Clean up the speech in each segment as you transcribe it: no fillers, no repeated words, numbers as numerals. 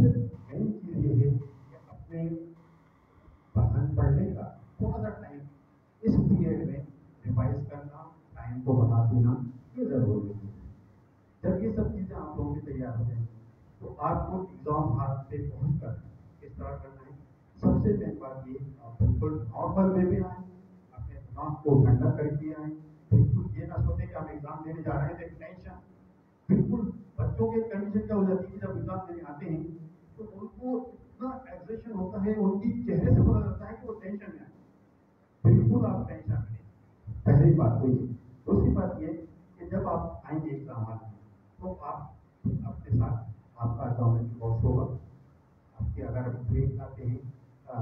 सबसे मेन चीज़ ये है कि अपने पढ़ने का थोड़ा सा टाइम इस पीरियड में रिवाइज करना, टाइम को बना देना, ये ज़रूरी है। जब ये सब चीज़ें आप लोगों की तैयार हो जाएंगी तो आपको एग्जाम हाथ पे पहुँच कर किस तरह करना है। सबसे मेन बात ये, आप बिल्कुल नॉर्मल वे में आए, अपने दिमाग को ठंडा करके आए। बिल्कुल ये ना सोचे कि हम एग्जाम देने जा रहे हैं तो एक टेंशन। बिल्कुल बच्चों के कंडीशन क्या हो जाती है कि जब एग्जाम देने आते हैं तो उनको इतना एग्रेशन होता है, उनकी चेहरे से पता चलता है कि वो टेंशन में है। बिल्कुल आप टेंशन में नहीं। पहली बात तो ये। दूसरी बात ये कि जब आप आएंगे एग्जाम में तो आप अपने साथ आपका ज्योमेट्री बॉक्स होगा। आपके अगर ब्रेक आते हैं तो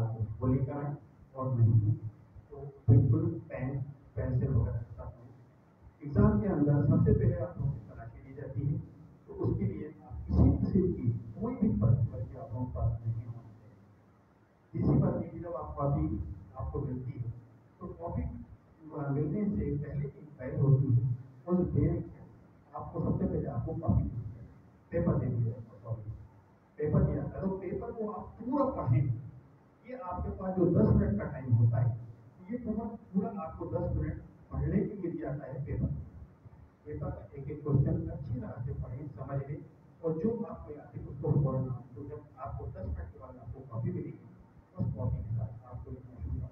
वो लेकर आए, और नहीं तो बिल्कुल पेन पेंसिल वगैरह के साथ में। एग्जाम के अंदर सबसे पहले आप लोगों की तलाशी ली जाती है, तो उसके लिए आप किसी किस्म की कोई भी प्रतिबंध आप लोगों के पास नहीं होना चाहिए। तीसरी बात ये कि जब आप कॉपी आपको मिलती है तो कॉपी मिलने से पहले एक बैग होती है। उस बैग आपको सबसे पहले आपको कॉपी दी जाती है, पेपर दे दिया जाता है, सॉरी पेपर दिया जाता है। तो पेपर को आप पूरा पढ़ें। ये आपके पास जो 10 मिनट का टाइम होता है, ये पूरा पूरा आपको 10 मिनट पढ़ने के लिए दिया जाता है। पेपर पेपर का एक एक क्वेश्चन अच्छी तरह से पढ़ें, समझ लें, और जो आपको याद है उसको फौरन आप, तो जब आपको 10 मिनट के बाद आपको कॉपी मिलेगी, उस कॉपी के साथ आपको लिखना शुरू करना।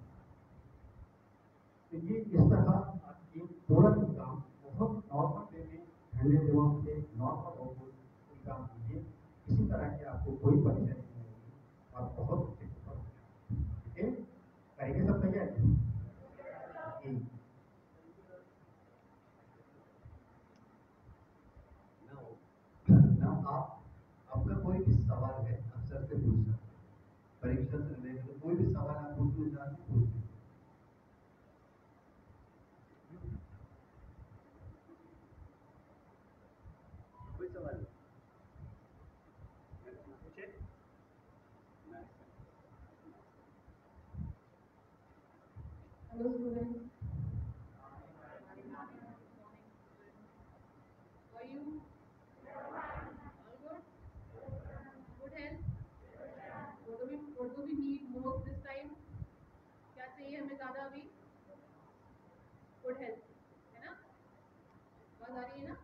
तो ये इस तरह आपकी पूरा एग्जाम बहुत नॉर्मल वे में ठंडे दिमाग से नॉर्मल होकर एग्जाम दीजिए। किसी तरह की आपको कोई परेशानी नहीं होगी, आप बहुत अच्छे से पढ़ जाएंगे। ठीक है, कहेंगे सब तैयार है? ना आप आपका कोई भी सवाल है आप सर से पूछ सकते हैं। परीक्षा से रिलेटेड कोई भी सवाल आप पूछना चाहते हैं पूछ सकते हैं। कोई सवाल पूछे। Hello students. How are you? All good? Good health? What do we need most this time? क्या चाहिए हमें ज़्यादा अभी? Good health, है ना? आवाज़ आ रही है ना?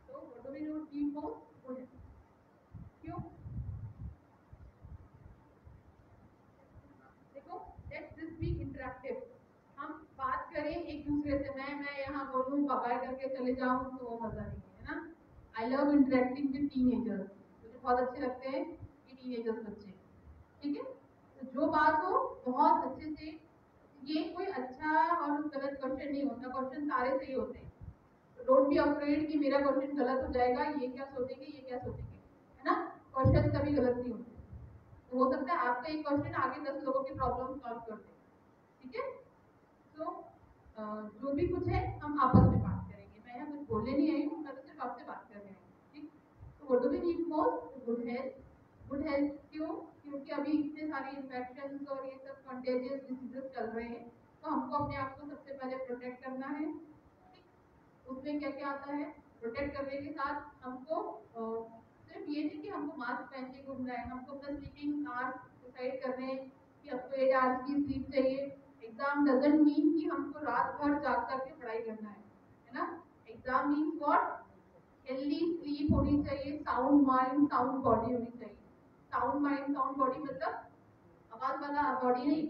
So what do we need most? Good health. क्यों? देखो, let this be interactive. हम बात करें एक दूसरे से, मैं यहाँ बोलूँ बाय करके चले जाऊँ तो वो मज़ा नहीं है ना? I love interacting with teenagers. मुझे बहुत अच्छे लगते हैं ये टीनेजर्स बच्चे, ठीक है? तो जो बात हो बहुत अच्छे से, ये कोई अच्छा और गलत क्वेश्चन नहीं होता, क्वेश्चन सारे सही होते हैं। तो डोंट बी अफ्रेड कि मेरा क्वेश्चन गलत हो जाएगा, ये क्या सोचेंगे, ये क्या सोचेंगे, है ना? क्वेश्चन कभी गलत नहीं होते। तो हो सकता है आपका एक क्वेश्चन आगे 10 लोगों की प्रॉब्लम सॉल्व कर दे, ठीक है? तो जो भी कुछ है हम आपस में बात करेंगे। मैं यहाँ कुछ बोलने नहीं आई हूँ, मैं तो सिर्फ आपसे बात करने आई हूँ, ठीक? तो what do we need most? Good health. Good health क्यों? क्योंकि अभी इतने सारे इन्फेक्शंस और ये सब कंटेजियस डिसीजेस चल रहे हैं, तो हमको अपने आप को सबसे पहले प्रोटेक्ट करना है, ठीक? उसमें क्या क्या आता है? प्रोटेक्ट करने के साथ हमको सिर्फ ये नहीं कि हमको मास्क पहन के घूमना है, हमको अपना स्लीपिंग आवर्स डिसाइड करने हैं कि आपको 8 आवर्स की स्लीप चाहिए। एग्जाम डजंट मीन कि हमको रात भर जाग करके पढ़ाई करना है ना? Exam means what? Healthy sleep होनी चाहिए, साउंड माइंड साउंड बॉडी होनी चाहिए। साउंड माइंड साउंड बॉडी मतलब आवाज वाला बॉडी नहीं,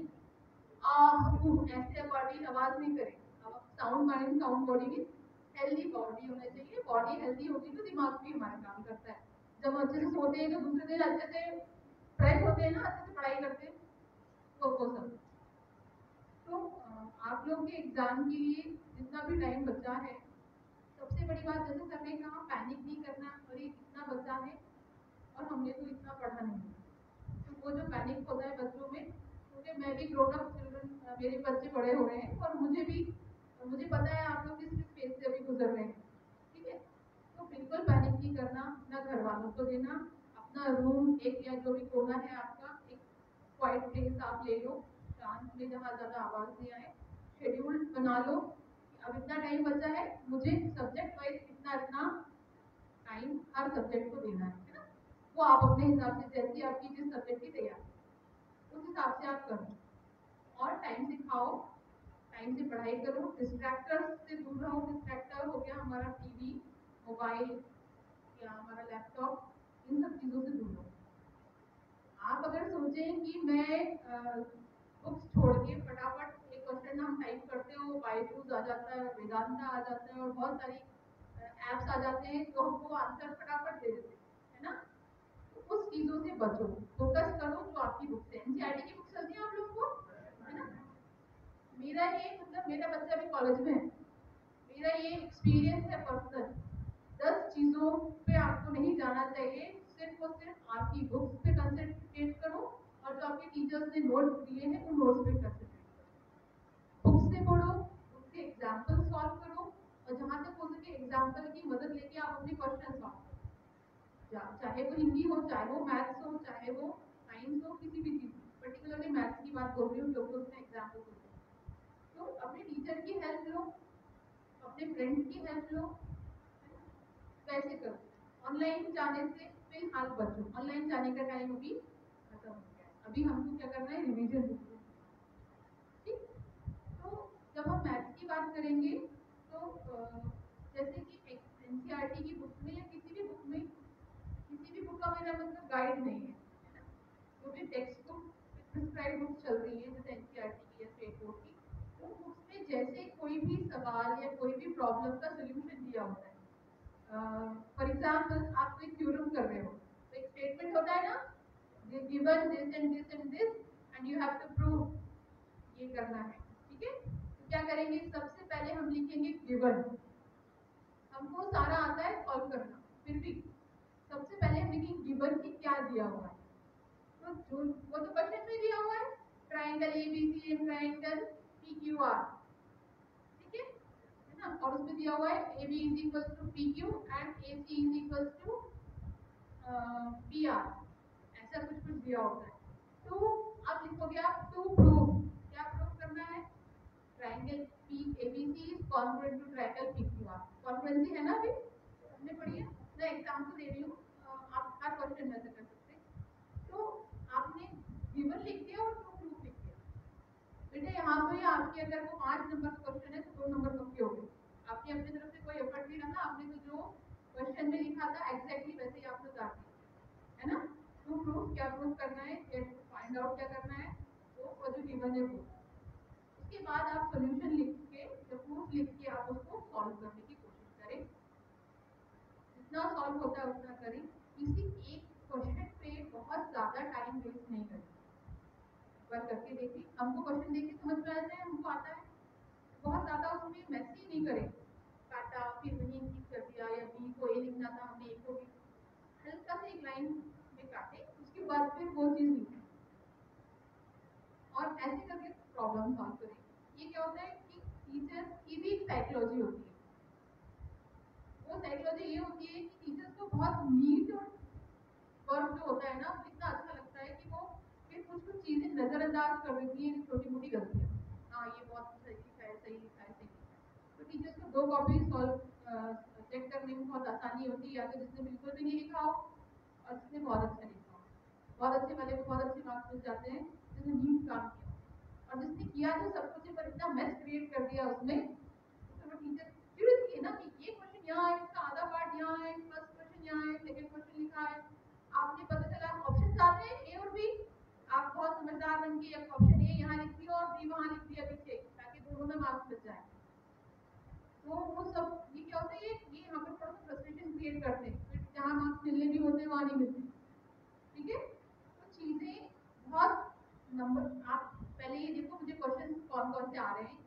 ऐसे बॉडी आवाज नहीं करे। Sound mind sound body mean healthy body होनी चाहिए। बॉडी हेल्दी होगी तो दिमाग भी हमारा काम करता है। जब अच्छे से सोते हैं तो दूसरे दिन अच्छे से फ्रेश होते हैं ना, अच्छे से पढ़ाई करते हैं, वो सब। तो आप लोग के एग्जाम के लिए जितना भी टाइम बचा है, सबसे बड़ी बात जैसे सर ने कहा पैनिक नहीं करना। अरे इतना बचा है और हमने तो इतना पढ़ा नहीं, तो वो जो पैनिक होता है बच्चों में, क्योंकि मैं भी ग्रोन अप चिल्ड्रन, मेरे बच्चे बड़े हो रहे हैं और मुझे पता है आप लोग किस किस फेज से अभी गुजर रहे हैं, ठीक है? तो बिल्कुल पैनिक नहीं करना, ना घर वालों को देना। अपना रूम एक या जो भी कोना है आपका, एक क्वाइट प्लेस आप ले लो, शांत में जहाँ ज़्यादा आवाज़ नहीं आए। शेड्यूल बना लो कि अब इतना टाइम बचा है, मुझे सब्जेक्ट वाइज इतना इतना टाइम हर सब्जेक्ट को देना है ना? वो आप अपने हिसाब से जैसी आपकी जिस सब्जेक्ट की तैयारी उस हिसाब से आप करो और टाइम से खाओ, टाइम से पढ़ाई करो, डिस्ट्रैक्टर्स से दूर रहो। डिस्ट्रैक्टर हो गया हमारा टीवी, मोबाइल या हमारा लैपटॉप, इन सब चीज़ों से दूर रहो। आप अगर सोचें कि मैं बुक्स छोड़ के फटाफट एक क्वेश्चन हम टाइप करते हो, बायजूस आ जाता है, वेदांता आ जाता है और बहुत सारी ऐप्स आ जाते हैं तो हमको आंसर फटाफट दे देते हैं, है ना? तो उस चीज़ों से बचो, फोकस करो जो आपकी बुक्स है। एनसीईआरटी की बुक्स चलती है आप लोगों को, है ना? मेरा ये मतलब मेरा बच्चा भी कॉलेज में है, मेरा ये एक्सपीरियंस है पर्सनल। 10 चीज़ों पे आपको नहीं जाना चाहिए, सिर्फ और सिर्फ आपकी बुक्स पे कंसंट्रेट करो और जो आपके टीचर्स ने नोट्स दिए हैं उन नोट्स पे कंसंट्रेट करो। बुक से पढ़ो, उसके एग्जाम्पल सॉल्व करो और जहाँ तक हो सके एग्जाम्पल की मदद लेके आप अपने क्वेश्चन सॉल्व करो। चाहे वो हिंदी हो, चाहे वो मैथ्स हो, चाहे वो साइंस हो, किसी भी चीज़, पर्टिकुलरली मैथ्स की बात बोल रही हूँ क्योंकि उसमें एग्जाम्पल होते हैं। तो अपने टीचर की हेल्प लो, अपने फ्रेंड्स की हेल्प लो, कैसे करो। ऑनलाइन जाने से फिलहाल बचो, ऑनलाइन जाने का टाइम अभी खत्म हो गया है। अभी हमको क्या करना है, रिवीजन बुक से। ठीक, तो जब हम मैथ्स की बात करेंगे तो जैसे कि एनसीईआरटी की बुक में या किसी भी बुक में, किसी भी बुक का मेरा मतलब गाइड नहीं है ना, जो भी टेक्स्ट बुक प्रिस्क्राइब बुक चल रही है जैसे एनसीईआरटी की या स्टेट बोर्ड की, उन बुक्स में जैसे कोई भी सवाल या कोई भी प्रॉब्लम का सोल्यूशन दिया होता है। फॉर एग्जाम्पल आप कोई थ्योरम कर रहे हो तो एक स्टेटमेंट होता है ना, given this and this and this and you have to prove, ये करना है। ठीक है, तो क्या करेंगे, सबसे पहले हम लिखेंगे गिवन। हमको सारा आता है सॉल्व करना, फिर भी सबसे पहले हम लिखेंगे गिवन की क्या दिया हुआ है। तो जो वो तो क्वेश्चन में दिया हुआ है, triangle ABC and triangle PQR, ठीक है ना, और उसमें दिया हुआ है AB is equal to PQ and AC is equal to PR, ऐसा कुछ कुछ दिया होता है। तो आप लिखोगे आप टू प्रूव, क्या प्रूव करना है, triangle ABC is congruent to triangle PQR। Congruency है ना, अभी हमने पढ़ी है, मैं एग्जांपल दे रही हूँ, आप हर क्वेश्चन में ऐसा कर सकते हैं। तो आपने गिवन लिख दिया और टू प्रूफ लिख दिया। बेटा यहाँ पे आपके अगर वो 5 नंबर का क्वेश्चन है तो 2 नंबर कम हो गए। आपने अपनी तरफ से कोई एफर्ट नहीं डाला, आपने तो जो क्वेश्चन में लिखा था एग्जैक्टली वैसे ही आपने उतार दिया, है ना। टू प्रूफ, क्या प्रूफ करना है, फाइंड आउट क्या करना है, वो जो गिवन है वो। उसके बाद आप सॉल्यूशन लिख के या प्रूफ लिख के आप उसको सॉल्व करने की कोशिश करें, जितना सॉल्व होता है उतना करें। किसी एक क्वेश्चन पे बहुत ज़्यादा टाइम वेस्ट नहीं करें, बार करके देखिए, हमको क्वेश्चन देख के समझ में आता है, हमको आता है, बहुत ज़्यादा उसमें मैसेज नहीं करें, काटा फिर वहीं ठीक कर दिया, या बी को ए लिखना था हमने ए को भी हल्का सा एक लाइन में काटे, उसके बाद फिर वो चीज़ लिखें और ऐसे करके प्रॉब्लम सॉल्व करें। ये क्या होता है कि टीचर की भी एक साइकोलॉजी होती है, वो साइकोलॉजी ये होती है कि टीचर्स को बहुत नीट और वर्क जो होता है ना इतना अच्छा लगता है कि वो फिर कुछ कुछ चीज़ें नज़रअंदाज कर देती हैं, छोटी मोटी गलतियाँ, हाँ ये बहुत सही लिखा है, सही लिखा है, सही लिखा है। तो टीचर्स को 2 कॉपी सॉल्व चेक करने में बहुत आसानी होती है, या तो जिसने बिल्कुल भी नहीं लिखा हो और जिसने बहुत अच्छा लिखा हो। बहुत अच्छे वाले को बहुत अच्छे मार्क्स मिल जाते हैं जिसने नीट काम किया, और जिसने किया तो सब कुछ पर इतना मैस क्रिएट कर दिया उसमें, तो वो टीचर क्यूरियस थी ना कि ये क्वेश्चन यहाँ है, इसका आधा पार्ट यहाँ है, फर्स्ट क्वेश्चन यहाँ है, सेकंड क्वेश्चन लिखा है, आपने पता चला ऑप्शन आते हैं ए और बी, आप बहुत समझदार बन के ऑप्शन ए यहाँ लिख दिया और बी वहाँ लिख दिया पीछे, ताकि दोनों में मार्क्स बच जाए। तो वो सब ये क्या होता है, ये यहाँ पर थोड़ा सा फ्रस्ट्रेशन क्रिएट करते हैं, फिर जहाँ मार्क्स मिलने भी होते हैं वहाँ नहीं मिलते। ठीक है, तो चीज़ें बहुत नंबर, आप पहले ये देखो मुझे क्वेश्चन कौन कौन से आ रहे हैं,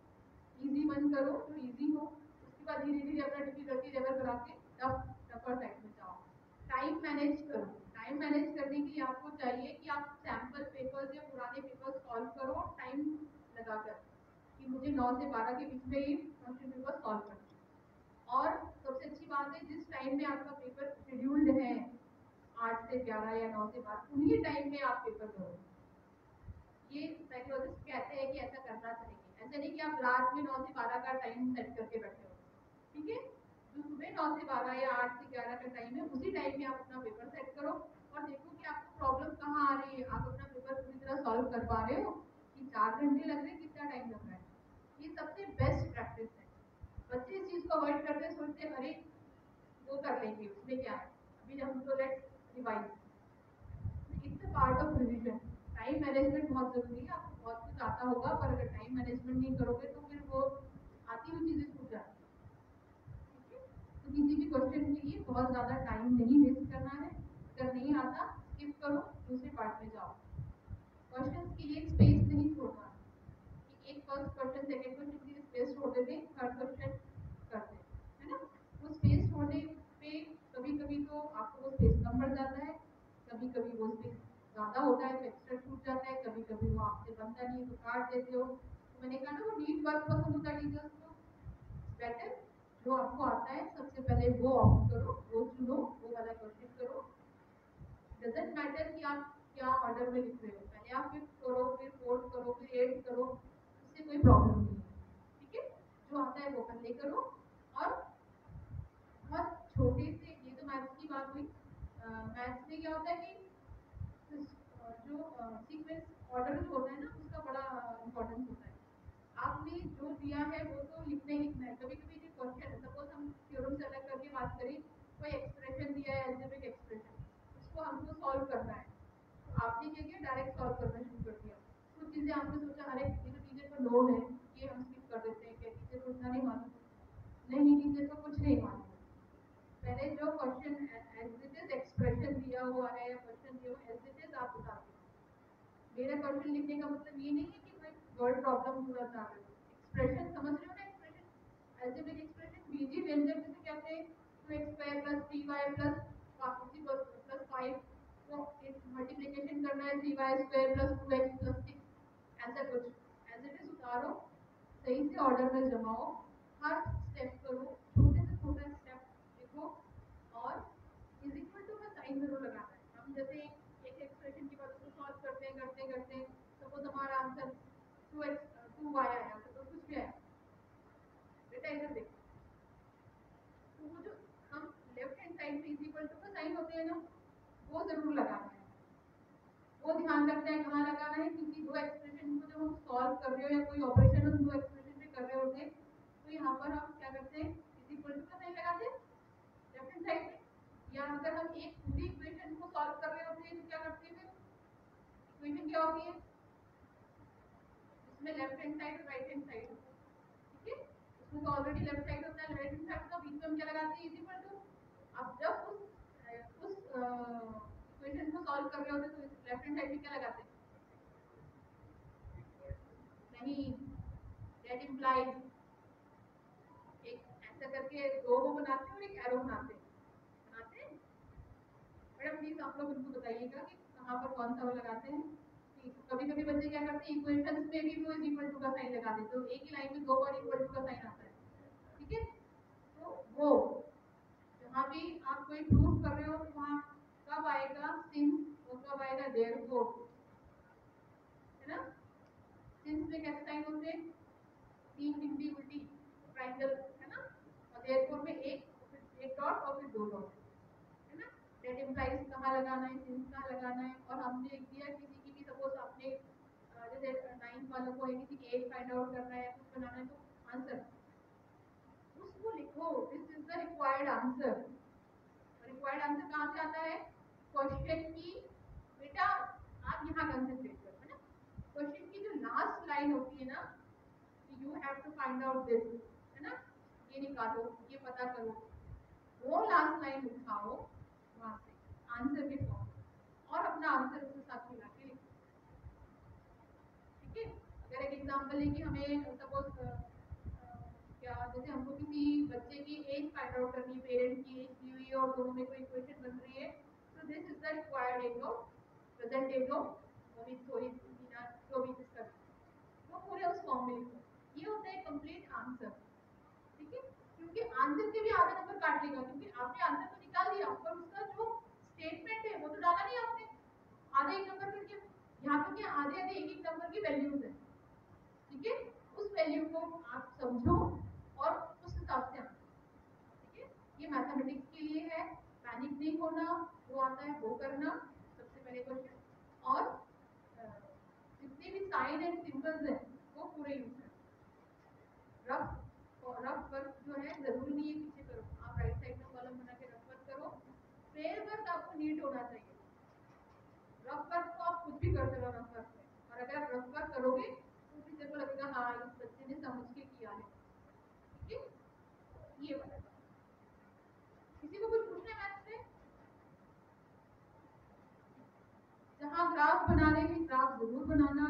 इजी वन करो जो इजी हो, उसके बाद धीरे धीरे अपना डिफिकल्टी लेवल बढ़ा के टफर साइड में जाओ। टाइम मैनेज करो, टाइम मैनेज करने के लिए आपको चाहिए कि आप सैम्पल पेपर्स या पुराने पेपर्स सॉल्व करो टाइम लगाकर, कि मुझे 9 से 12 के बीच में ये क्वेश्चन पेपर सॉल्व करना है। और सबसे अच्छी बात है जिस टाइम में आपका पेपर शेड्यूल्ड है 8 से 11 या 9 से 12, उन्हीं टाइम में आप पेपर करो। ये साइकोलॉजिस्ट कहते हैं कि ऐसा करना चाहिए, ऐसा नहीं कि आप रात में 9 से 12 का टाइम सेट करके बैठे हो। ठीक है, जो सुबह 9 से 12 या 8 से 11 का टाइम है उसी टाइम में आप अपना पेपर सेट करो और देखो कि आपको प्रॉब्लम कहाँ आ रही है, आप अपना पेपर पूरी तरह सॉल्व कर पा रहे हो कि 4 घंटे लग रहे हैं, कितना टाइम लग रहा है। ये सबसे बेस्ट प्रैक्टिस है। बच्चे इस चीज को अवॉइड करते हैं, सोचते हैं अरे वो कर लेंगे, उसमें क्या है, अभी हम तो let's revise. It's a part of revision. Time management बहुत जरूरी है। आपको बहुत कुछ आता होगा, पर अगर टाइम मैनेजमेंट नहीं करोगे तो फिर वो आती हुई चीजें छूट जाती है। ठीक है, तो किसी भी क्वेश्चन के लिए बहुत ज्यादा टाइम नहीं वेस्ट करना है। अगर नहीं आता स्किप करो, दूसरे पार्ट में जाओ। क्वेश्चन के लिए स्पेस नहीं छोड़ना कि एक फर्स्ट क्वेश्चन सेकंड क्वेश्चन के लिए स्पेस छोड़ देते, थर्ड क्वेश्चन करते, है ना। वो स्पेस छोड़ने पे कभी कभी तो आपको वो स्पेस कम पड़ जाता है, कभी कभी वो स्पेस ज्यादा होता है तो एक्स्ट्रा छूट जाता है, कभी कभी वो आपसे बनता नहीं है तो काट देते हो। तो मैंने कहा ना वो नीट वर्क पसंद होता है टीचर्स को, बेटर जो आपको आता है सबसे पहले वो ऑप्ट करो, वो चुनो, वो वाला क्वेश्चन करो। डजेंट मैटर कि आप क्या ऑर्डर में लिख रहे हो, पहले आप फिफ्थ करो, फिर फोर्थ करो, फिर एट्थ करो, उससे कोई प्रॉब्लम नहीं है। ठीक है, जो आता है वो पहले करो। और बहुत छोटे से, ये तो मैथ्स की बात हुई। मैथ्स में क्या होता है कि जो सीक्वेंस ऑर्डर जो होता है ना, उसका बड़ा इम्पोर्टेंस होता है। आपने जो दिया है वो तो लिखना ही लिखना है। कभी कभी जो क्वेश्चन है, सपोज हम थ्योरम से अलग करके बात करें, कोई एक्सप्रेशन दिया है, अलजेब्रिक एक्सप्रेशन, उसको हमको सॉल्व करना है, तो आपने क्या किया, डायरेक्ट सॉल्व करना शुरू कर दिया। कुछ चीजें आपने सोचा अरे ये तो टीचर को नोन है, ये हम स्किप कर देते हैं, क्या टीचर को इतना नहीं मालूम। नहीं, टीचर को कुछ नहीं मालूम। पहले जो question as it is expression दिया हुआ है या क्वेश्चन दिया हुआ एज इट इज आप बता दो। मेरा क्वेश्चन लिखने का मतलब ये नहीं है कि कोई वर्ड प्रॉब्लम पूरा चाह रहे हो। एक्सप्रेशन समझ रहे हो ना, एक्सप्रेशन अलजेब्रिक एक्सप्रेशन बीजी व्यंजक जिसे कहते हैं, 2x² + 3y + 5, वो मल्टीप्लिकेशन करना है 3y² + 2x + 6, ऐसा कुछ एज इट इज उतारो, सही से ऑर्डर में जमाओ, हर स्टेप करो, छोटे से छोटा स्टेप देखो, और इज इक्वल टू का साइन जरूर लगाना है। हम जैसे एक एक्सप्रेशन की बात उसको सॉल्व करते हैं करते करते, सपोज हमारा आंसर 2y आया, सपोज कुछ भी आया, बेटा इधर देखो, तो वो जो हम लेफ्ट हैंड साइड पे इज इक्वल टू का साइन होते हैं ना, वो जरूर लगाना है। वो ध्यान रखना है कहाँ लगाना है, क्योंकि दो एक्सप्रेशन को जब हम सॉल्व कर रहे हो या कोई ऑपरेशन हम दो एक्सप्रेशन पे कर रहे होते हैं, तो यहाँ पर हम क्या करते हैं, इज इक्वल टू का साइन लगाते हैं लेफ्ट हैंड साइड में। या अगर हम एक पूरी इक्वेशन को सॉल्व कर रहे होते हैं तो क्या करते हैं, इक्वेशन क्या होती है, इसमें लेफ्ट हैंड साइड और राइट हैंड साइड, ठीक है, इसमें तो ऑलरेडी लेफ्ट साइड होता है, राइट हैंड साइड का बीच में हम क्या लगाते हैं, इज इक्वल टू। अब जब उस इक्वेशन को सॉल्व कर रहे होते हैं तो लेफ्ट हैंड साइड में क्या लगाते हैं, नहीं, दैट इम्प्लाइज एक ऐसा करके दो वो बनाते हैं और एक एरो बनाते हैं। मैडम प्लीज आप लोग उनको बताइएगा कि कहाँ पर कौन सा वो लगाते हैं। कभी कभी बच्चे क्या करते हैं, इक्वेशंस में भी वो इज इक्वल टू का साइन लगा देते, तो एक ही लाइन में दो बार इक्वल टू का साइन आता है। ठीक है, तो वो जहाँ भी आप कोई प्रूफ कर रहे हो तो वहाँ कब आएगा सिंस और कब आएगा देयरफॉर, है ना। सिंस में कैसे साइन होते हैं, 3 डिग्री उल्टी ट्राइंगल, है ना, और देयरफॉर में एक डॉट और फिर 2 डॉट, है ना। दैट इम्प्लाइज कहाँ लगाना है, सिंस कहाँ लगाना है। और हमने लिख दिया किसी की भी, सपोज आपने जैसे 9th वालों को है किसी एज फाइंड आउट करना है, कुछ बनाना है, तो आंसर उसको लिखो, this is the required answer. Required answer कहाँ से आता है, क्वेश्चन की, बेटा आप यहाँ कंसंट्रेट करो, है ना। क्वेश्चन की जो लास्ट लाइन होती है ना, you have to find out this, है ना, ये निकालो, ये पता करो, वो लास्ट लाइन उठाओ वहां से आंसर के फॉर्म, और अपना आंसर उसके साथ मिला के लिखो। ठीक है, अगर एक एग्जांपल है कि हमें सपोज क्या, जैसे हमको किसी बच्चे की एज फाइंड आउट करनी है, पेरेंट की एज दी हुई है और दोनों में कोई इक्वेशन बन रही है, तो this is the required age of, present age of Mohit, Sohit, Meena, जो भी जिसका, वो पूरे उस फॉर्म में लिखो। ये होता है कंप्लीट आंसर। ठीक है, क्योंकि आंसर के भी आधे नंबर काट लेगा, क्योंकि आपने आंसर तो निकाल दिया पर उसका जो स्टेटमेंट है वो तो डाला नहीं आपने, आधे एक नंबर करके। यहाँ पे क्या आधे आधे एक एक नंबर की वैल्यूज है। ठीक है, उस वैल्यू को आप समझो और उस हिसाब से आंसर। ठीक है, ये मैथमेटिक्स के लिए है, पैनिक नहीं होना, वो आप आता है वो करना सबसे पहले क्वेश्चन, और जितने भी साइन एंड सिंबल्स हैं वो पूरे यूज करना। रफ वर्क जो है जरूरी नहीं है पीछे करो, आप राइट साइड में कॉलम बना के रफ वर्क करो। फ्रेम वर्क आपको नीट होना चाहिए। रफ वर्क तो आप कुछ भी करते रहो रफ वर्क में, और अगर आप रफ वर्क करोगे तो टीचर को लगेगा हाँ इस बच्चे ने समझ के किया है। ठीक है, ये वाला किसी को कुछ पूछना है मैथ्स में? जहाँ ग्राफ बना रहे हैं ग्राफ जरूर बनाना,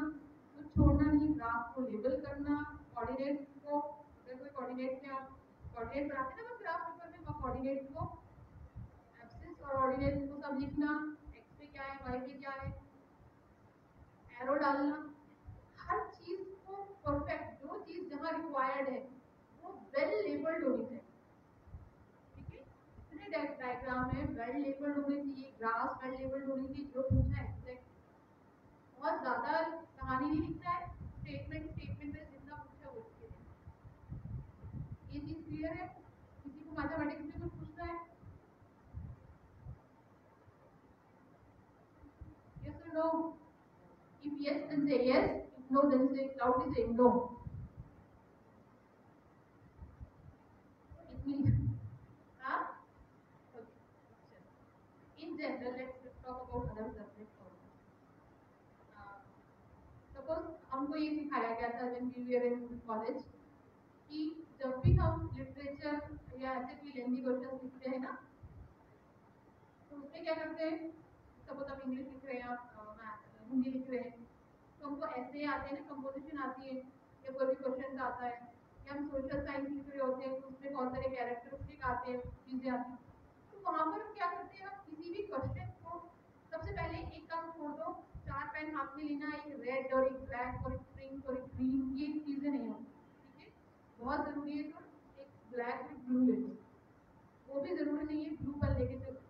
कुछ छोड़ना नहीं, ग्राफ को लेबल करना, कोऑर्डिनेट को, अगर कोई कोऑर्डिनेट में आप कोऑर्डिनेट बनाते हैं ना ग्राफ पेपर में, कोऑर्डिनेट को एक्सिस और ऑर्डिनेट को सब लिखना, एक्स पे क्या है वाई पे क्या है, एरो डालना, हर चीज को परफेक्ट, जो चीज जहाँ रिक्वायर्ड है वो वेल लेबल्ड होनी चाहिए। ठीक है, इतने डायग्राम है वेल लेबल्ड होने चाहिए, ग्राफ वेल लेबल्ड होनी चाहिए, जो पूछा है एग्जैक्ट, बहुत ज्यादा कहानी नहीं लिखना है, स्टेटमेंट में जितना पूछा वो लिख के देना। ये चीज क्लियर है? किसी को मैथमेटिक्स में कुछ पूछना है? Yes or no? If yes, then say yes. If no, then say loudly say no. It means, huh? Okay. In general, let's talk about other subjects also. Suppose हमको ये सिखाया गया था जब we were in college कि जब भी हम लिटरेचर या ऐसे कोई लेंदी क्वेश्चन लिखते हैं ना, तो उसमें क्या करते हैं, सपोज आप इंग्लिश लिख रहे हैं, आप हिंदी लिख रहे हैं, तो हमको ऐसे आते हैं ना, कंपोजिशन आती है, या कोई भी क्वेश्चन आता है, या हम सोशल साइंस लिख रहे होते हैं तो उसमें बहुत सारे कैरेक्टरिस्टिक आते हैं, चीजें आती हैं, तो वहां पर हम क्या करते हैं, आप किसी भी क्वेश्चन को सबसे पहले एक काम छोड़ दो, 4 पेन हाथ में लेना, एक रेड और एक ब्लैक और एक पिंक और एक ग्रीन, ये चीजें नहीं होती। ठीक है, बहुत जरूरी है तो एक ब्लैक और ब्लू ले लो, वो भी जरूरी नहीं है ब्लू पेन लेके चलो,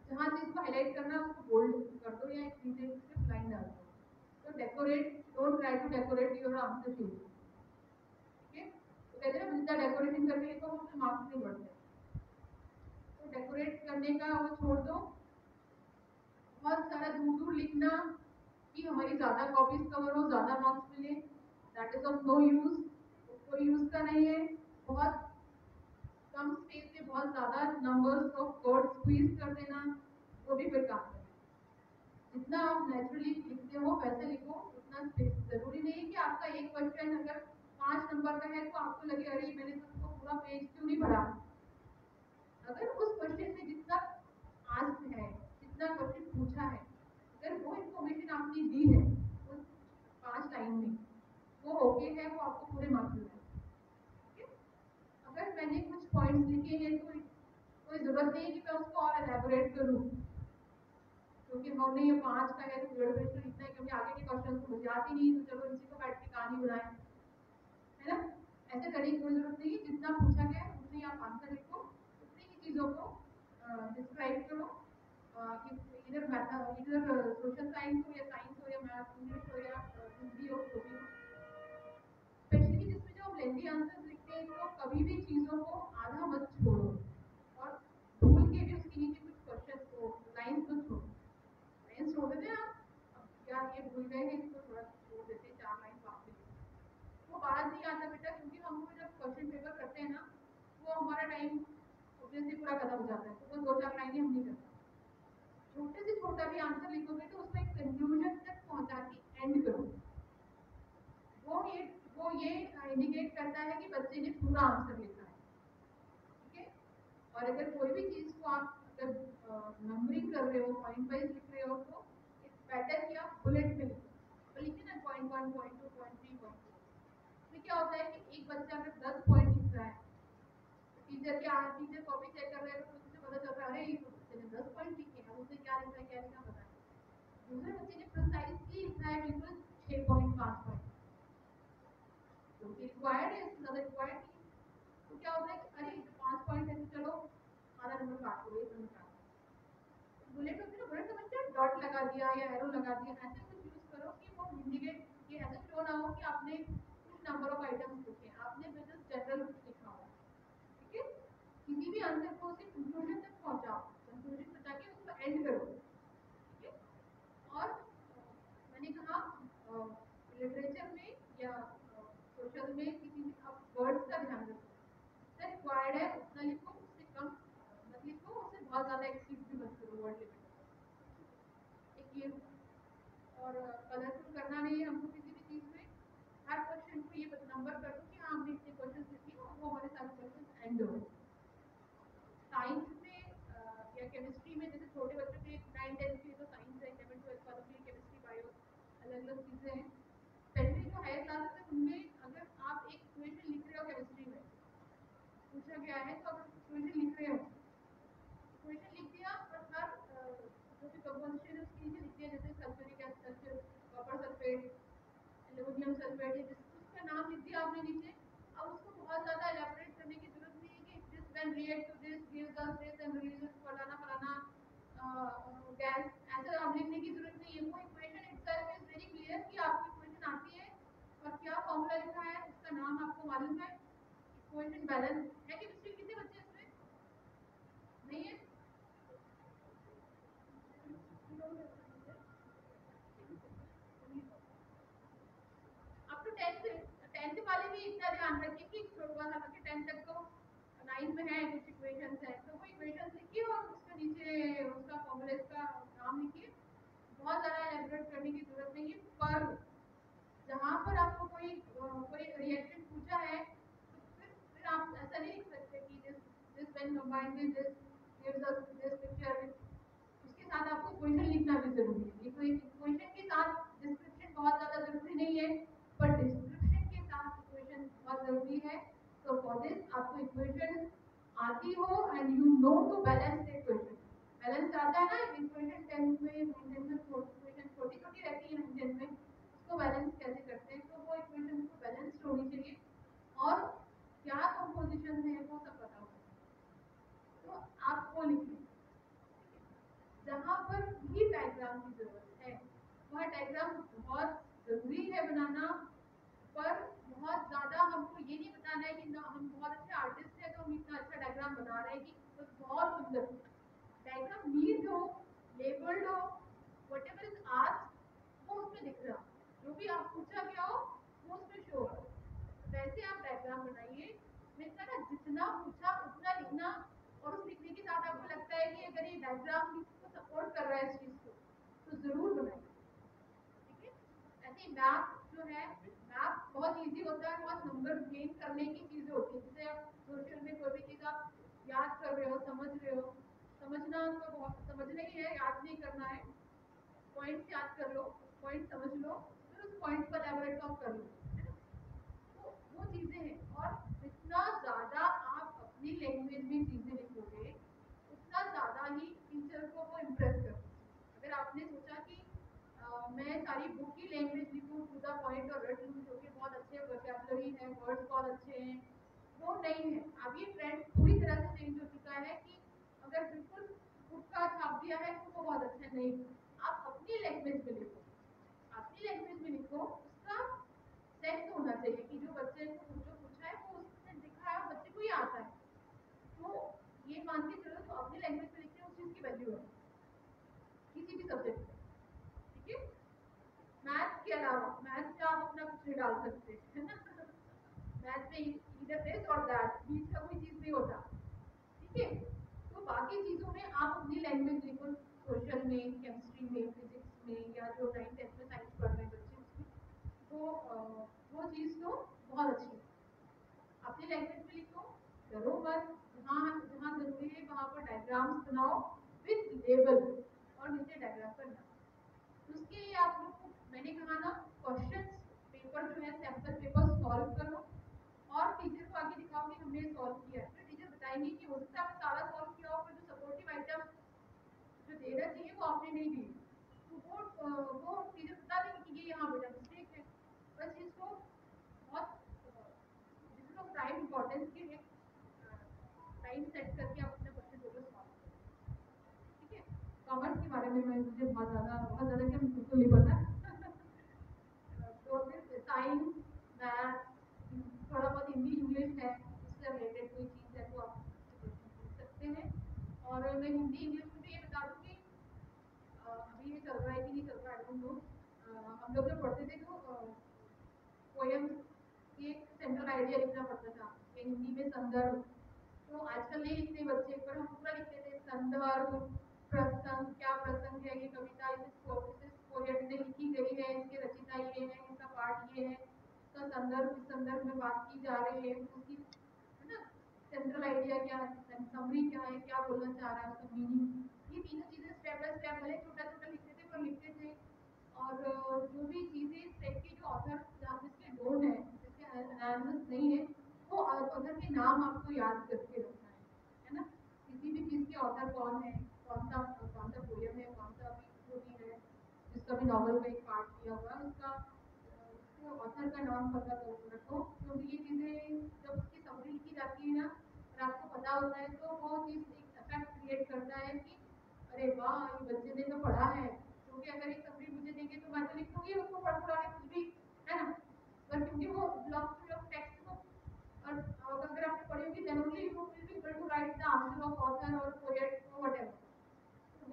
जहाँ चीज को हाईलाइट करना है उसको बोल्ड कर दो या एक नीचे सिर्फ लाइन डाल दो। तो decorate, don't try to decorate your answer sheet. ठीक है, तो कहते हैं जितना डेकोरेशन करके लिखो उससे मार्क्स नहीं बढ़ते, तो डेकोरेट करने का वो छोड़ दो, बहुत सारा दूर दूर लिखना कि हमारी ज्यादा कॉपीज कवर हो, ज्यादा मार्क्स मिले, that is of no use, कोई यूज का नहीं है। बहुत कम स्पेस में बहुत ज्यादा नंबर्स ऑफ वर्ड स्क्वीज कर देना, वो भी कोई काम नहीं। जितना आप नेचुरली लिखते हो वैसे लिखो, उतना जरूरी नहीं है कि आपका एक क्वेश्चन अगर 5 नंबर का है तो आपको लगे अरे मैंने तो उसको पूरा पेज क्यों नहीं भरा। अगर उस क्वेश्चन में जितना आस्क है, जितना क्वेश्चन पूछा है, अगर वो इन्फॉर्मेशन आपने दी है उस 5 लाइन में, वो ओके है, वो आपको पूरे मार्क्स मिल जाएंगे। ठीक है, अगर मैंने कुछ पॉइंट्स लिखे हैं तो कोई जरूरत नहीं है कि मैं उसको और एलैबोरेट करूँ, क्योंकि हमने ये 5 का है तो डेढ़ पेज तो लिखना है, क्योंकि आगे के क्वेश्चन तो मुझे आती नहीं, तो चलो इसी को बैठ के कहानी बनाए, है ना। ऐसे करने की कोई जरूरत नहीं है, जितना पूछा गया है उतनी आप आंसर लिखो, उतनी ही चीजों को डिस्क्राइब करो, इधर इधर सोशल साइंस हो या साइंस हो या मैथ, इंग्लिश हो या हिंदी हो, जो भी हो। स्पेशली जिसमें जो हम लेंदी आंसर लिखते हैं तो कभी भी चीजों को आधा मत छोड़ो, और भूल के भी उसके नीचे कुछ क्वेश्चन को लाइन को छोड़ो, लाइन छोड़ देते हैं आप, अब यार ये भूल गए हैं इसको थोड़ा छोड़ देते हैं, 4 लाइन वापस वो बात नहीं आता बेटा, क्योंकि हम जब क्वेश्चन पेपर करते हैं ना वो हमारा टाइम ऑब्वियसली पूरा खत्म हो जाता है, तो वो 2-4 लाइनें हम नहीं करते। छोटे से छोटा भी आंसर लिखोगे तो उसमें एक कंक्लूजन तक पहुंचा के एंड करो, वो ये इंडिकेट करता है कि बच्चे ने पूरा आंसर लिखा है। ठीक है, और अगर कोई भी चीज को आप अगर नंबरिंग कर रहे हो, पॉइंट वाइज लिख रहे हो, तो इट्स बेटर कि आप बुलेट में लिखो, तो लिखिए ना पॉइंट 1, पॉइंट 2, पॉइंट 3, पॉइंट 4। इसमें क्या होता है कि एक बच्चा अगर 10 पॉइंट लिख रहा है, टीचर कॉपी चेक कर रहे हैं तो उसे पता चल रहा है अरे इस बच्चे ने 10 पॉइंट लिखे हैं, उसने क्या लिखा है क्या लिखा पता नहीं। दूसरे बच्चे ने प्रिसाइजली लिखा है बिल्कुल 6 पॉइंट 5 पॉइंट, क्योंकि रिक्वायर्ड है, इससे ज्यादा रिक्वायर्ड नहीं। तो क्या होता है कि अरे 5 पॉइंट है तो चलो आधा नंबर काट लो, 1 नंबर काट लो। बुलेट होती है ना, बुलेट समझते हैं, डॉट लगा दिया या एरो लगा दिया, ऐसे कुछ यूज करो कि वो इंडिकेट, कि ऐसा शो ना हो कि आपने कुछ नंबर ऑफ आइटम्स लिखे, आपने बिल्कुल जनरल कुछ लिखा हो। ठीक है, किसी भी आंसर को उसे कंक्लूजन तक पहुंचाओ, कंक्लूजन बता के उसको एंड करो, ठीक है। और मैंने कहा लिटरेचर में या सोशल में किसी भी आप वर्ड्स का ध्यान रखो, जितना रिक्वायर्ड है उतना लिखो, उससे कम मत लिखो, उससे बहुत ज़्यादा एक्सीड भी मत करो वर्ड लिमिट, एक ये। और कलरफुल करना नहीं है हमको किसी भी चीज़ में, हर क्वेश्चन को ये नंबर कर दो कि हाँ हमने इतने क्वेश्चन लिखे और वो हमारे सारे क्वेश्चन एंड हो। साइंस में या केमिस्ट्री में जैसे छोटे बच्चों के 9-10 के तो साइंस है, 11-12 वालों के लिए केमिस्ट्री बायो अलग अलग चीज़ें हैं। पहले जो हायर क्लासेस है उनमें अगर आप एक इक्वेशन लिख रहे हो केमिस्ट्री में पूछा गया है, तो अगर इक्वेशन लिख रहे हो, इक्वेशन लिख दिया और हर जो भी कंपोजिशन है उसके नीचे लिख दिया, जैसे sulphuric acid, copper sulphate, aluminium sulphate, उसका नाम लिख दिया आपने नीचे। अब उसको बहुत ज़्यादा एलैबोरेट करने की जरूरत नहीं है कि this when react to this gives us this and releases फलाना फलाना गैस, ऐसा आप लिखने की जरूरत नहीं है। वो equation itself is very clear कि आपको इक्वेशन आती है और क्या फॉर्मूला लिखा है, उसका नाम आपको मालूम है, इक्वेशन बैलेंस है। कि कितने कितने बच्चे इसमें नहीं है? अब तो 10th वाले भी इतना ध्यान रखिए कि थोड़ा सा कि 10th तक तो 9th में है कुछ इक्वेशंस है, तो वो इक्वेशंस लिखिए और उसके नीचे उसका फॉर्मूला का नाम लिखिए। बहुत ज़्यादा एलैबोरेट करने की जरूरत नहीं है। पर जहाँ पर आपको कोई रिएक्शन पूछा है तो फिर आप ऐसा नहीं लिख सकते कि this when combined with this gives us this picture, उसके साथ आपको इक्वेशन लिखना भी जरूरी है। ये कोई इक्वेशन के साथ डिस्क्रिप्शन बहुत ज़्यादा जरूरी नहीं है, पर डिस्क्रिप्शन के साथ इक्वेशन बहुत जरूरी है। तो फॉर दिस आपको इक्वेशन आती हो and you know to balance the equation. Balance आता है ना इक्वेशन 10th में 9th में, इक्वेशन छोटी छोटी रहती है 9th में, उसको बैलेंस कैसे करते हैं, तो वो इक्वेशन को बैलेंस्ड होनी चाहिए और क्या कंपोजिशन है वो सब पता होना चाहिए। तो आप वो लिखिए। जहाँ पर भी डायग्राम की जरूरत है वह डायग्राम बहुत जरूरी है बनाना, पर बहुत ज्यादा हमको ये नहीं बताना है कि ना हम बहुत अच्छे आर्टिस्ट हैं तो हम इतना अच्छा डायग्राम बना रहे हैं कि तो बहुत सुंदर डायग्राम नीट हो, लेबल्ड हो, व्हाटएवर इज आस्क्ड वो उसमें दिख रहा, जो भी आप पूछा गया हो वो उसमें शो हो, वैसे आप डायग्राम बनाइए। मैंने कहा ना जितना पूछा उतना लिखना, और उस लिखने के साथ आपको लगता है कि अगर ये डायग्राम को सपोर्ट कर रहा है इस चीज को तो जरूर बनाइए, ठीक है। ऐसे मैप जो है, मैप बहुत इजी होता है, बहुत नंबर गेन करने की चीजें होती है। जैसे आप सोशल में कोई भी चीज आप याद कर रहे हो, समझ रहे हो, समझना तो बहुत समझना ही है, याद नहीं करना है। पॉइंट्स याद कर लो, पॉइंट समझ लो, फिर उस पॉइंट पर एलैबोरेट कर लो, है ना। तो वो चीजें हैं। और जितना ज्यादा आप अपनी लैंग्वेज में चीजें लिखोगे उतना ज्यादा ही टीचर को वो इम्प्रेस करेगी। अगर आपने सोचा कि मैं सारी बुक की लैंग्वेज लिखूं टू द पॉइंट और रट लूं, जो कि बहुत अच्छे वोकैबुलरी है, वर्ड्स बहुत अच्छे हैं, वो नहीं है। अब ये ट्रेंड पूरी तरह से चेंज हो चुका है कि अगर बिल्कुल बुक का छाप दिया है तो वो बहुत अच्छा नहीं। आप अपनी लैंग्वेज में लिखो, अपनी लैंग्वेज में लिखो, उसका सेंस होना चाहिए कि जो बच्चे को जो पूछा है वो उसने लिखा है, बच्चे को ही आता है, तो ये मान के चलो जो अपनी लैंग्वेज में लिखते हैं उस चीज की वैल्यू है किसी भी सब्जेक्ट में, ठीक है। मैथ्स के अलावा, मैथ्स में आप अपना कुछ नहीं डाल सकते, है ना। मैथ्स में इधर दिस और दैट, बीच का कोई चीज नहीं होता, ठीक है। तो बाकी चीजों में आप अपनी लैंग्वेज लिखो, सोशल में, केमिस्ट्री में, फिजिक्स में, या जो 9th-10th में साइंस पढ़ रहे हैं बच्चे उसमें, वो चीज तो बहुत अच्छी है। अपनी लैंग्वेज में लिखो, डरो मत, जहाँ जहाँ जरूरी है वहाँ पर डायग्राम्स बनाओ विद लेबल और नीचे डायग्राम करना। तो उसके लिए आप लोग को मैंने कहा ना, क्वेश्चंस पेपर जो है सैंपल पेपर सॉल्व करो और टीचर को आगे दिखाओ कि हमने सॉल्व किया है। फिर टीचर बताएंगे कि हो सकता है आपने सारा सॉल्व किया हो, पर जो सपोर्टिव आइटम जो देना चाहिए वो आपने नहीं दी, तो वो टीचर बता देंगे कि ये यहाँ बेटा मिस्टेक है। बस इसको बहुत जिसको प्राइम इम्पोर्टेंस के लिए टाइम सेट करके आप अपने क्वेश्चन पेपर सॉल्व करें, ठीक है। कॉमर्स के बारे में मैं मुझे बहुत ज़्यादा क्या बिल्कुल नहीं पता। तो फिर साइंस, मैथ, थोड़ा बहुत हिंदी इंग्लिश है, उससे रिलेटेड कोई चीज़ है तो आप क्वेश्चन पूछ सकते हैं। और और मैं हिंदी इंग्लिश में भी ये बता दूँ कि अभी ये चल रहा है कि नहीं चल रहा है, आई डोंट नो। हम लोग जब पढ़ते थे तो पोएम की एक सेंट्रल आइडिया लिखना पड़ता था, ये हिंदी में संदर्भ। तो आजकल नहीं लिखते बच्चे, पर हम पूरा लिखते थे संदर्भ, प्रसंग, क्या प्रसंग है, ये कविता इस पोएट में लिखी गई है, इसके रचयिता ये है, इसका पाठ ये है, इसका संदर्भ, इस संदर्भ में बात की जा रही है, उसकी है ना सेंट्रल आइडिया क्या है, समरी क्या है, क्या बोलना चाह रहा है, उसका मीनिंग। ये तीनों चीजें स्टेप बाय स्टेप भले छोटा छोटा लिखते थे पर लिखते थे। और जो भी चीजें इस टाइप की जो ऑथर जिसके डोंट है, जिसके एनालिसिस नहीं है, वो ऑथर के नाम आपको याद करके रखना है ना। किसी भी चीज के ऑथर कौन है, कौन सा पोएम है, कौन सा भी जो भी है, जिसका भी नॉवल में एक पार्ट किया हुआ है, उसका ऑथर का नाम पता कर रखो। क्योंकि ये चीजें जब उसकी समरी लिखी जाती है ना और आपको पता होता है तो वो चीज एक इफेक्ट क्रिएट करता है कि अरे वाह ये बच्चे ने तो पढ़ा है। क्योंकि अगर एक समरी मुझे देंगे तो मैं तो लिख दूंगी उसको पढ़ के कुछ भी, है ना। पर क्योंकि वो belongs to your textbook, और अगर आपने पढ़ी होगी then only you will be able to write the answer of author और पोएट और व्हाटएवर।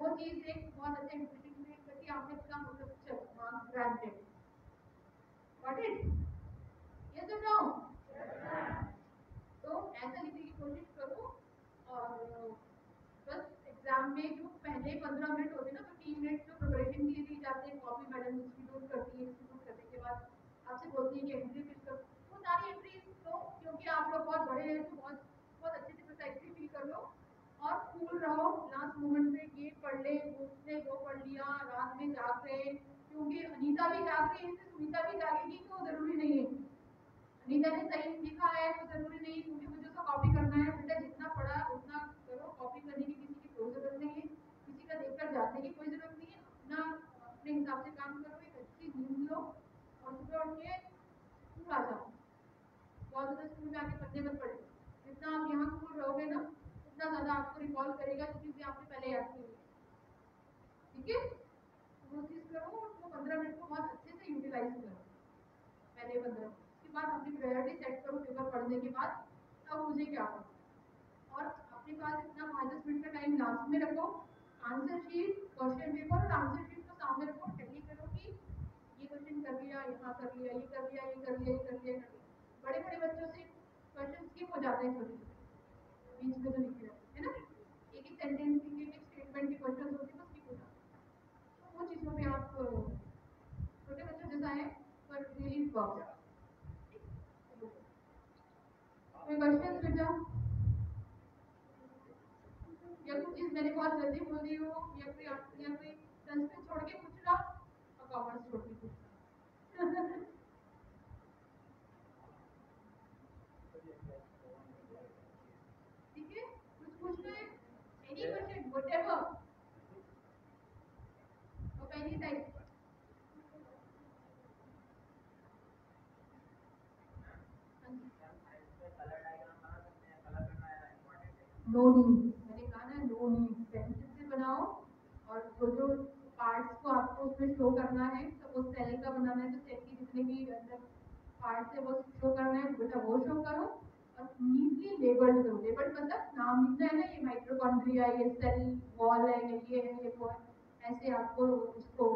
वो चीज एक बहुत अच्छा इंप्रेशन क्रिएट करती है, आपने इसका मतलब चलो marks granted. Got it? Yes or no? तो ऐसा लिखने की कोशिश करो। और बस एग्जाम में जो पहले 15 मिनट होते हैं ना, तो 3 मिनट जो प्रिपरेशन के लिए दिए जाते हैं, कॉपी मैडम डिस्ट्रीब्यूट करती है, डिस्ट्रीब्यूट करने के बाद आपसे बोलती है कि एंट्री फिल करो। वो सारी एंट्री तो क्योंकि आप लोग बहुत बड़े हैं तो बहुत बहुत अच्छे से बस एंट्री फिल कर लो और कूल रहो। लास्ट मोमेंट में ये पढ़ ले, उसने वो पढ़ लिया, रात में जाग रहे, क्योंकि अनीता भी जाग रही है, सुनीता भी जागेगी तो जरूरी नहीं है। अनीता ने सही लिखा है तो जरूरी नहीं क्योंकि मुझे उसका कॉपी करना है। बेटा जितना पढ़ा उतना करो, कॉपी करने की किसी की कोई जरूरत नहीं है, किसी का देखकर जाने की कोई जरूरत नहीं है। अपना अपने हिसाब से काम करो, एक अच्छी नींद लो और सुबह उठ के स्कूल आ जाओ। बहुत ज्यादा स्कूल में आके पढ़ने मत पड़े, जितना आप यहाँ स्कूल रहोगे ना उतना ज्यादा आपको रिकॉल करेगा जो चीजें आपने पहले याद की हुई। ठीक है, वो चीज करो, वो 15 मिनट को बहुत अच्छे से यूटिलाइज करो। पहले 15 के बाद अपनी प्रायोरिटी सेट करो पेपर पढ़ने के बाद, तब मुझे क्या करना। और अपने पास इतना 5-10 मिनट का टाइम लास्ट में रखो। आंसर शीट, क्वेश्चन पेपर और आंसर शीट को सामने रखो, टैली करो कि ये क्वेश्चन कर लिया, यहाँ कर लिया, ये कर लिया, ये कर लिया, ये कर लिया, कर लिया। बड़े बड़े बच्चों से क्वेश्चन स्किप हो जाते हैं, छोटे छोटे बीच में जो लिखे रहते हैं ना, एक एक सेंटेंस के एक स्टेटमेंट के क्वेश्चन होते हैं, वो स्किप हो जाते हैं। तो वो चीज़ों पे आप छोटे बच्चों जैसा है पर रियली वर्क। कोई क्वेश्चन बेटा, या कुछ चीज मैंने बहुत जल्दी बोल दी हो, या कोई संस्कृत छोड़ के पूछ रहा और कॉमर्स छोड़ के पूछ रहा। ठीक है, कुछ पूछना है, any question whatever of any type. No need, मैंने कहा ना नो नीड, पेंसिल से बनाओ। और जो जो पार्ट्स को आपको उसमें शो करना है, सपोज सेल का बनाना है तो सेल की जितने भी अंदर पार्ट्स है वो शो करना है, बेटा वो शो करो। और नीटली लेबल्ड करो, लेबल्ड मतलब नाम लिखना है ना, ये माइटोकॉन्ड्रिया, ये सेल वॉल है, ये है, ये वो है, ऐसे आपको उसको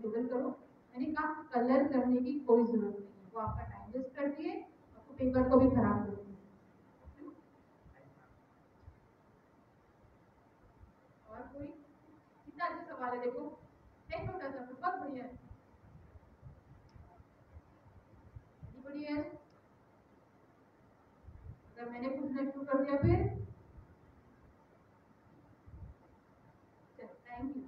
लेबल करो। मैंने कहा कलर करने की कोई जरूरत नहीं है, वो आपका टाइम वेस्ट करती है, आपको पेपर को भी खराब करती है। और कोई कितना अच्छा सवाल है, देखो एक छोटा सा बहुत बढ़िया है। बढ़िया है, अगर मैंने पूछना शुरू कर दिया फिर thank you.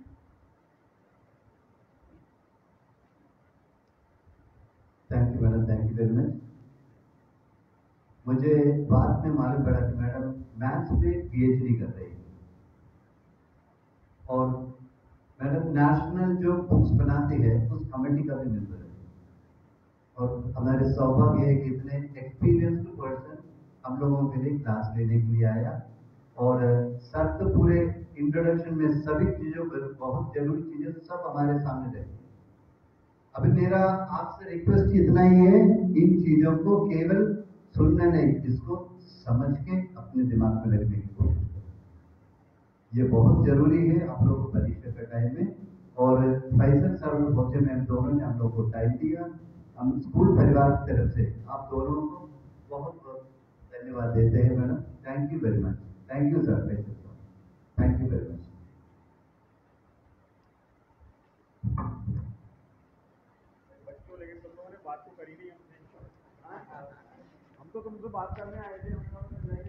Thank you madam, thank you very much. मुझे बाद में मालूम पड़ा कि मैडम मैथ्स में पीएचडी कर रही है और मैडम नेशनल जो बुक्स बनाती है उस कमेटी का भी मेंबर है। और हमारे सौभाग्य है कि इतने एक्सपीरियंस्ड पर्सन हम लोगों के लिए क्लास लेने के लिए आया। और सर तो पूरे इंट्रोडक्शन में सभी चीजों पर बहुत जरूरी चीजें सब हमारे सामने रखी। अभी मेरा आपसे रिक्वेस्ट इतना ही है, इन चीजों को केवल सुनना नहीं, इसको समझ के अपने दिमाग में रखने की कोशिश करें। ये बहुत जरूरी है आप लोगों को परीक्षा के टाइम में। और फैसल सर और भोचे मैम दोनों ने हम लोग को टाइम दिया। हम स्कूल परिवार की तरफ से आप दोनों को बहुत बहुत धन्यवाद देते हैं madam. Thank you very much. Thank you sir, Faisal sir, thank you very much. बच्चों, लेकिन तुम लोगों ने बात तो करी नहीं हमसे। हम तो तुमसे बात करने आए थे, हम